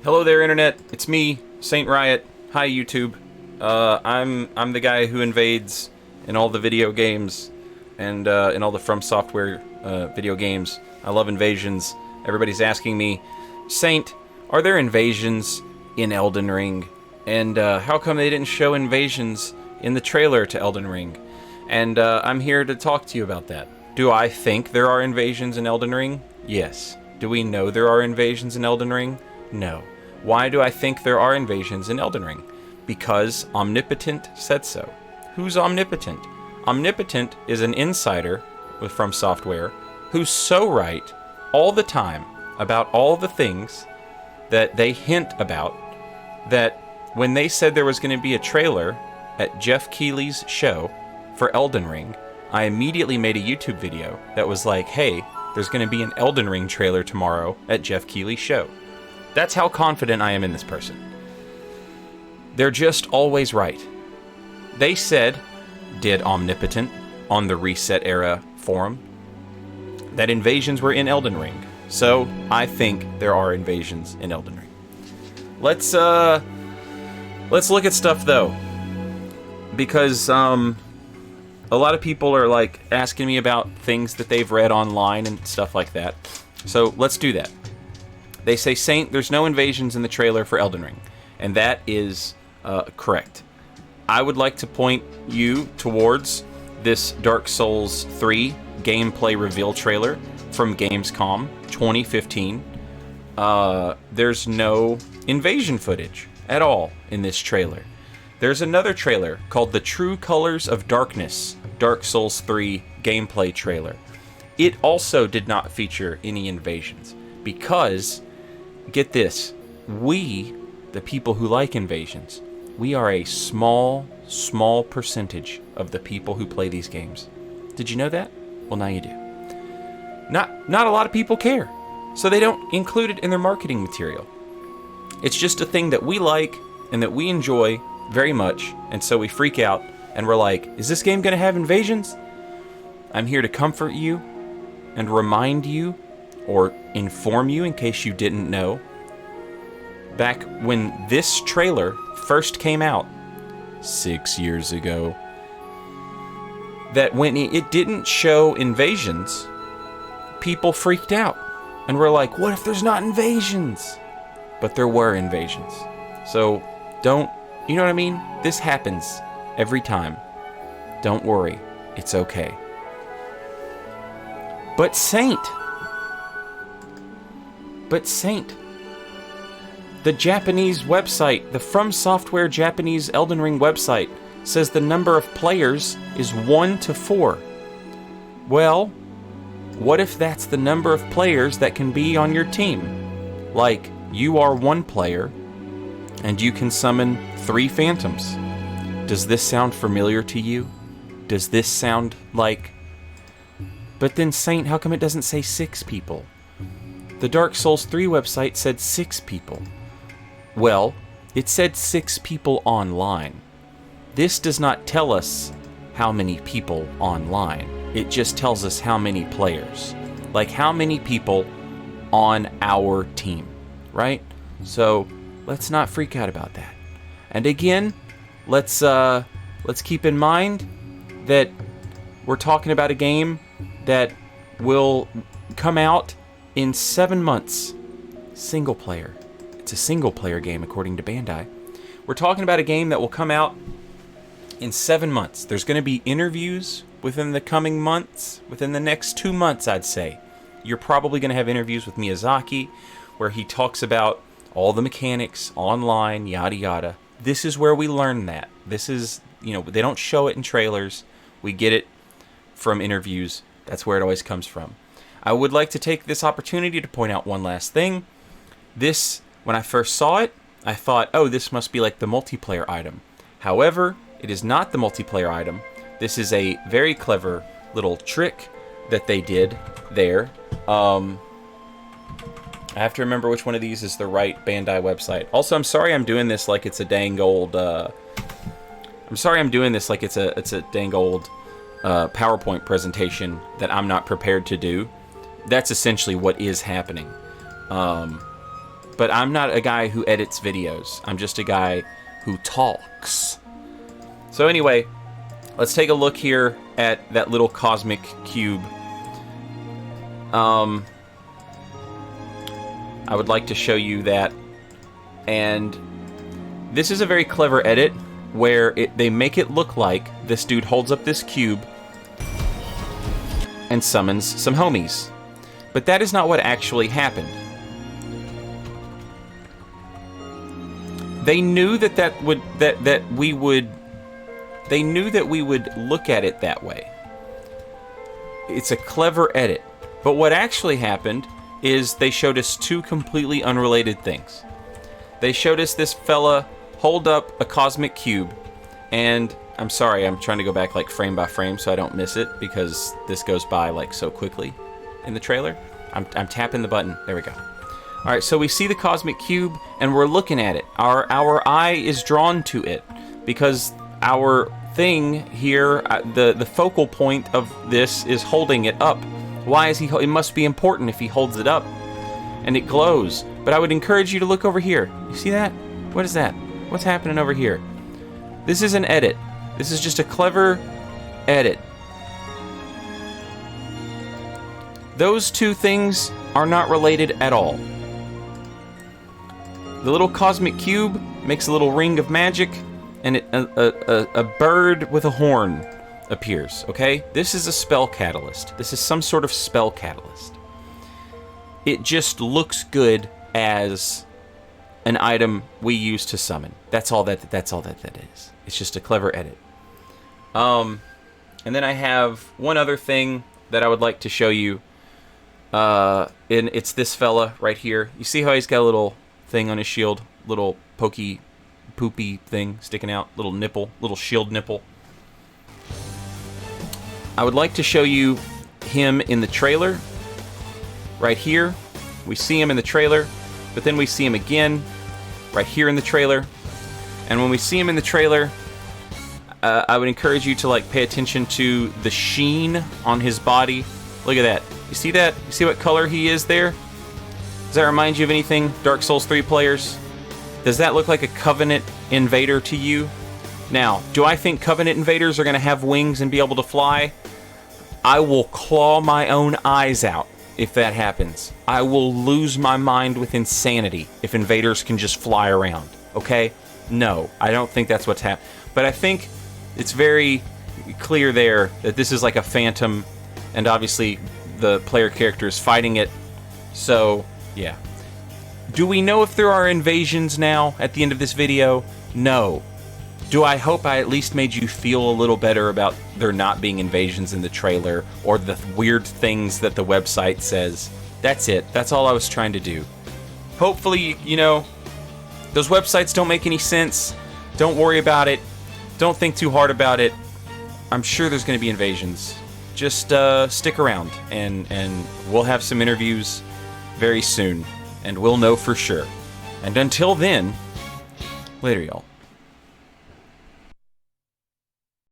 Hello there, Internet. It's me, Saint Riot. Hi, YouTube. I'm the guy who invades in all the video games and in all the From Software video games. I love invasions. Everybody's asking me, Saint, are there invasions in Elden Ring? And how come they didn't show invasions in the trailer to Elden Ring? And I'm here to talk to you about that. Do I think there are invasions in Elden Ring? Yes. Do we know there are invasions in Elden Ring? No. Why do I think there are invasions in Elden Ring? Because Omnipotent said so. Who's Omnipotent? Omnipotent is an insider from Software who's so right all the time about all the things that they hint about, that when they said there was going to be a trailer at Jeff Keighley's show for Elden Ring, I immediately made a YouTube video that was like, hey, there's going to be an Elden Ring trailer tomorrow at Jeff Keighley's show. That's how confident I am in this person. They're just always right. They said, did Omnipotent, on the Reset Era forum, that invasions were in Elden Ring. So, I think there are invasions in Elden Ring. Let's look at stuff, though. Because, a lot of people are, like, asking me about things that they've read online and stuff like that. So, let's do that. They say, Saint, there's no invasions in the trailer for Elden Ring. And that is correct. I would like to point you towards this Dark Souls 3 gameplay reveal trailer from Gamescom 2015. There's no invasion footage at all in this trailer. There's another trailer called The True Colors of Darkness, Dark Souls 3 gameplay trailer. It also did not feature any invasions because, get this, we, the people who like invasions, we are a small percentage of the people who play these games. Did you know that? Well, now you do. Not a lot of people care, so they don't include it in their marketing material. It's just a thing that we like and that we enjoy very much, and so we freak out and we're like, is this game going to have invasions? I'm here to comfort you and remind you, or inform you in case you didn't know. Back when this trailer first came out 6 years ago, that when it didn't show invasions, people freaked out and were like, what if there's not invasions? But there were invasions. So don't, you know what I mean? This happens every time. Don't worry, it's okay. But Saint, the Japanese website, the From Software Japanese Elden Ring website, says the number of players is 1 to 4. Well, what if that's the number of players that can be on your team? Like, you are one player, and you can summon 3 phantoms. Does this sound familiar to you? Does this sound like... But then, Saint, how come it doesn't say 6 people? The Dark Souls 3 website said 6 people. Well, it said 6 people online. This does not tell us how many people online. It just tells us how many players. Like, how many people on our team, right? So, let's not freak out about that. And again, let's keep in mind that we're talking about a game that will come out in 7 months. Single player. It's a single player game according to Bandai. We're talking about a game that will come out in 7 months. There's going to be interviews within the coming months, within the next 2 months, I'd say. You're probably going to have interviews with Miyazaki where he talks about all the mechanics online, yada yada. This is where we learn that. This is, you know, they don't show it in trailers. We get it from interviews. That's where it always comes from. I would like to take this opportunity to point out one last thing. This, when I first saw it, I thought, oh, this must be like the multiplayer item. However, it is not the multiplayer item. This is a very clever little trick that they did there. I have to remember which one of these is the right Bandai website. Also, I'm sorry I'm doing this like it's a dang old... PowerPoint presentation that I'm not prepared to do. That's essentially what is happening. But but I'm not a guy who edits videos. I'm just a guy who talks. So anyway, let's take a look here at that little cosmic cube. I would like to show you that. And this is a very clever edit where they make it look like this dude holds up this cube and summons some homies. But that is not what actually happened. They knew they knew that we would look at it that way. It's a clever edit. But what actually happened is they showed us two completely unrelated things. They showed us this fella hold up a cosmic cube, and I'm sorry, I'm trying to go back like frame by frame so I don't miss it, because this goes by like so quickly in the trailer. I'm tapping the button. There we go. Alright, so we see the cosmic cube, and we're looking at it. Our eye is drawn to it, because our thing here, the focal point of this is holding it up. Why is he? It must be important if he holds it up, and it glows. But I would encourage you to look over here. You see that? What is that? What's happening over here? This is an edit. This is just a clever edit. Those two things are not related at all. The little cosmic cube makes a little ring of magic, and a bird with a horn appears, okay? This is a spell catalyst. This is some sort of spell catalyst. It just looks good as an item we use to summon. That's all that is. It's just a clever edit. And then I have one other thing that I would like to show you. And it's this fella right here. You see how he's got a little thing on his shield? Little pokey, poopy thing sticking out. Little nipple. Little shield nipple. I would like to show you him in the trailer. Right here. We see him in the trailer. But then we see him again right here in the trailer. And when we see him in the trailer, I would encourage you to like pay attention to the sheen on his body. Look at that. You see that? You see what color he is there? Does that remind you of anything, Dark Souls 3 players? Does that look like a Covenant invader to you? Now, do I think Covenant invaders are going to have wings and be able to fly? I will claw my own eyes out if that happens. I will lose my mind with insanity if invaders can just fly around, okay? No, I don't think that's what's happening. But I think it's very clear there that this is like a phantom, and obviously the player character is fighting it. So, yeah. Do we know if there are invasions now at the end of this video? No. Do I hope I at least made you feel a little better about there not being invasions in the trailer, or the weird things that the website says? That's it. That's all I was trying to do. Hopefully, you know, those websites don't make any sense. Don't worry about it. Don't think too hard about it. I'm sure there's going to be invasions. Just stick around, and we'll have some interviews very soon, and we'll know for sure. And until then, later, y'all.